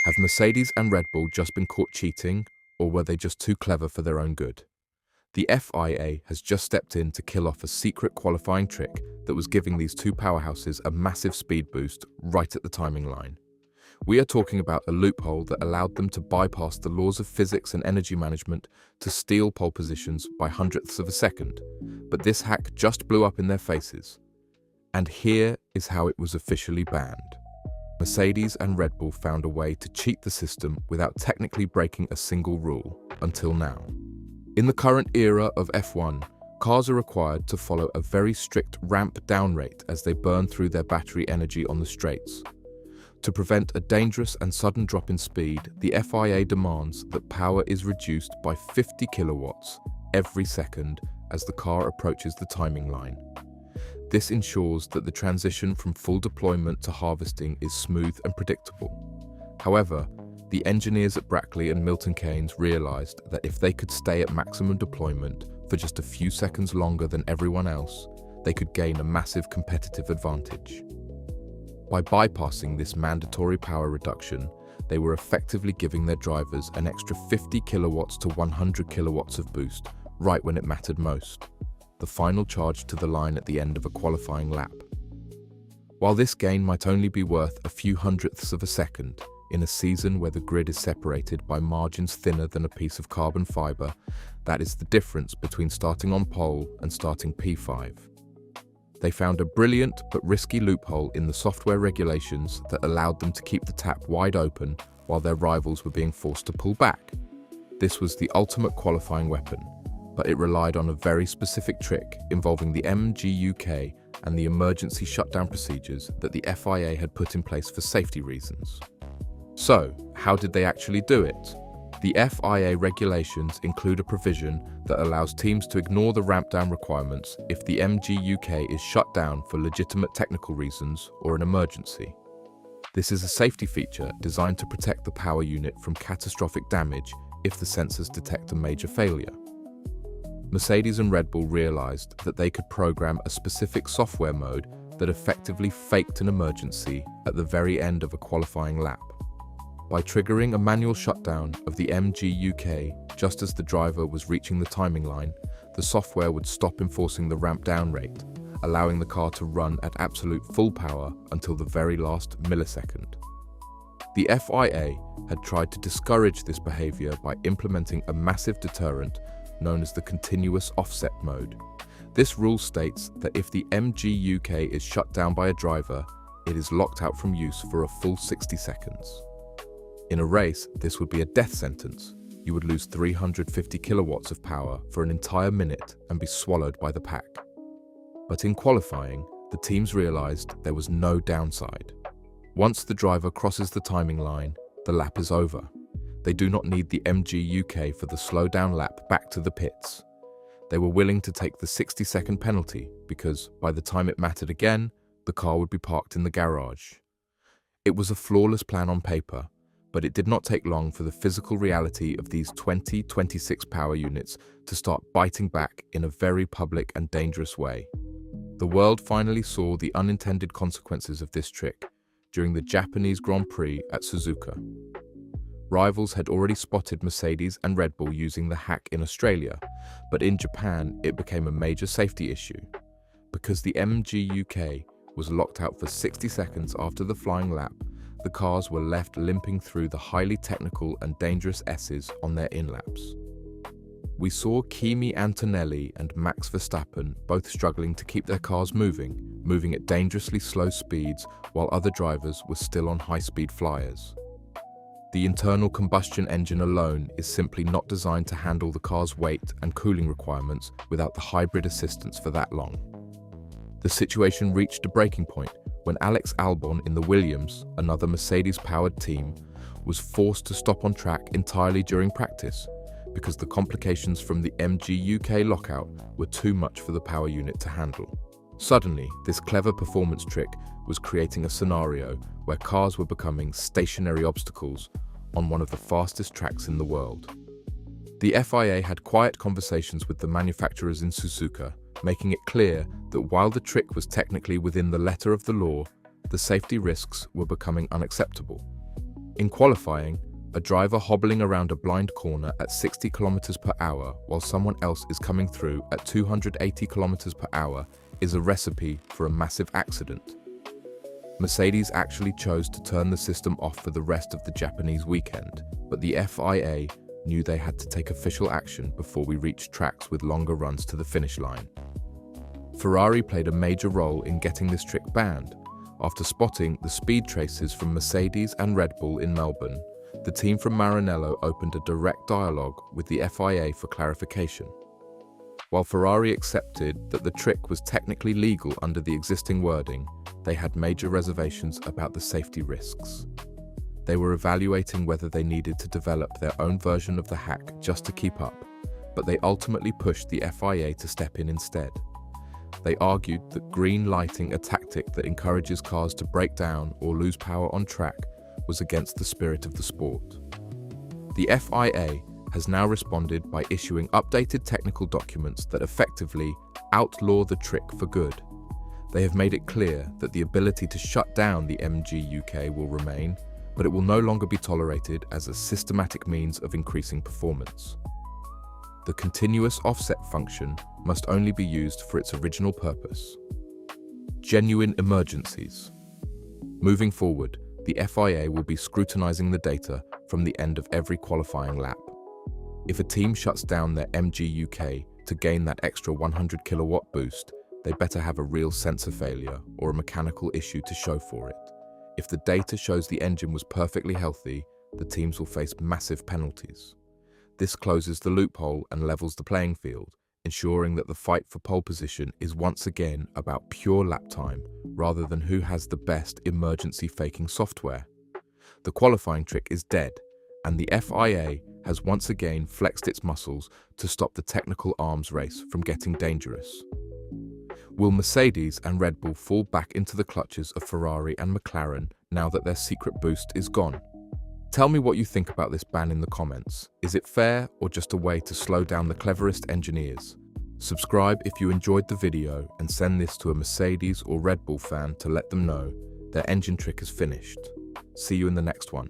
Have Mercedes and Red Bull just been caught cheating, or were they just too clever for their own good? The FIA has just stepped in to kill off a secret qualifying trick that was giving these two powerhouses a massive speed boost right at the timing line. We are talking about a loophole that allowed them to bypass the laws of physics and energy management to steal pole positions by hundredths of a second. But this hack just blew up in their faces. And here is how it was officially banned. Mercedes and Red Bull found a way to cheat the system without technically breaking a single rule, until now. In the current era of F1, cars are required to follow a very strict ramp down rate as they burn through their battery energy on the straights. To prevent a dangerous and sudden drop in speed, the FIA demands that power is reduced by 50 kilowatts every second as the car approaches the timing line. This ensures that the transition from full deployment to harvesting is smooth and predictable. However, the engineers at Brackley and Milton Keynes realized that if they could stay at maximum deployment for just a few seconds longer than everyone else, they could gain a massive competitive advantage. By bypassing this mandatory power reduction, they were effectively giving their drivers an extra 50 kilowatts to 100 kilowatts of boost right when it mattered most, the final charge to the line at the end of a qualifying lap. While this gain might only be worth a few hundredths of a second, in a season where the grid is separated by margins thinner than a piece of carbon fiber, that is the difference between starting on pole and starting P5. They found a brilliant but risky loophole in the software regulations that allowed them to keep the tap wide open while their rivals were being forced to pull back. This was the ultimate qualifying weapon, but it relied on a very specific trick involving the MGU-K and the emergency shutdown procedures that the FIA had put in place for safety reasons. So, how did they actually do it? The FIA regulations include a provision that allows teams to ignore the ramp down requirements if the MGU-K is shut down for legitimate technical reasons or an emergency. This is a safety feature designed to protect the power unit from catastrophic damage if the sensors detect a major failure. Mercedes and Red Bull realized that they could program a specific software mode that effectively faked an emergency at the very end of a qualifying lap. By triggering a manual shutdown of the MGU-K just as the driver was reaching the timing line, the software would stop enforcing the ramp down rate, allowing the car to run at absolute full power until the very last millisecond. The FIA had tried to discourage this behavior by implementing a massive deterrent known as the continuous offset mode. This rule states that if the MGU-K is shut down by a driver, it is locked out from use for a full 60 seconds. In a race, this would be a death sentence. You would lose 350 kilowatts of power for an entire minute and be swallowed by the pack. But in qualifying, the teams realized there was no downside. Once the driver crosses the timing line, the lap is over. They do not need the MGU-K for the slowdown lap back to the pits. They were willing to take the 60-second penalty because, by the time it mattered again, the car would be parked in the garage. It was a flawless plan on paper, but it did not take long for the physical reality of these 2026 power units to start biting back in a very public and dangerous way. The world finally saw the unintended consequences of this trick during the Japanese Grand Prix at Suzuka. Rivals had already spotted Mercedes and Red Bull using the hack in Australia, but in Japan it became a major safety issue. Because the MGU-K was locked out for 60 seconds after the flying lap, the cars were left limping through the highly technical and dangerous Esses on their in-laps. We saw Kimi, Antonelli and Max Verstappen both struggling to keep their cars moving at dangerously slow speeds while other drivers were still on high-speed flyers. The internal combustion engine alone is simply not designed to handle the car's weight and cooling requirements without the hybrid assistance for that long. The situation reached a breaking point when Albon in the Williams, another Mercedes-powered team, was forced to stop on track entirely during practice because the complications from the MGU-K lockout were too much for the power unit to handle. Suddenly, this clever performance trick was creating a scenario where cars were becoming stationary obstacles on one of the fastest tracks in the world. The FIA had quiet conversations with the manufacturers in Suzuka, making it clear that while the trick was technically within the letter of the law, the safety risks were becoming unacceptable. In qualifying, a driver hobbling around a blind corner at 60 kilometers per hour while someone else is coming through at 280 kilometers per hour is a recipe for a massive accident. Mercedes actually chose to turn the system off for the rest of the Japanese weekend, but the FIA knew they had to take official action before we reached tracks with longer runs to the finish line. Ferrari played a major role in getting this trick banned. After spotting the speed traces from Mercedes and Red Bull in Melbourne, the team from Maranello opened a direct dialogue with the FIA for clarification. While Ferrari accepted that the trick was technically legal under the existing wording, they had major reservations about the safety risks. They were evaluating whether they needed to develop their own version of the hack just to keep up, but they ultimately pushed the FIA to step in instead. They argued that green lighting, a tactic that encourages cars to break down or lose power on track, was against the spirit of the sport. The FIA has now responded by issuing updated technical documents that effectively outlaw the trick for good. They have made it clear that the ability to shut down the MGU-K will remain, but it will no longer be tolerated as a systematic means of increasing performance. The continuous offset function must only be used for its original purpose. Genuine emergencies. Moving forward, the FIA will be scrutinizing the data from the end of every qualifying lap. If a team shuts down their MGU-K to gain that extra 100 kilowatt boost, they better have a real sensor failure or a mechanical issue to show for it. If the data shows the engine was perfectly healthy, the teams will face massive penalties. This closes the loophole and levels the playing field, ensuring that the fight for pole position is once again about pure lap time rather than who has the best emergency faking software. The qualifying trick is dead, and the FIA has once again flexed its muscles to stop the technical arms race from getting dangerous. Will Mercedes and Red Bull fall back into the clutches of Ferrari and McLaren now that their secret boost is gone? Tell me what you think about this ban in the comments. Is it fair or just a way to slow down the cleverest engineers? Subscribe if you enjoyed the video and send this to a Mercedes or Red Bull fan to let them know their engine trick is finished. See you in the next one.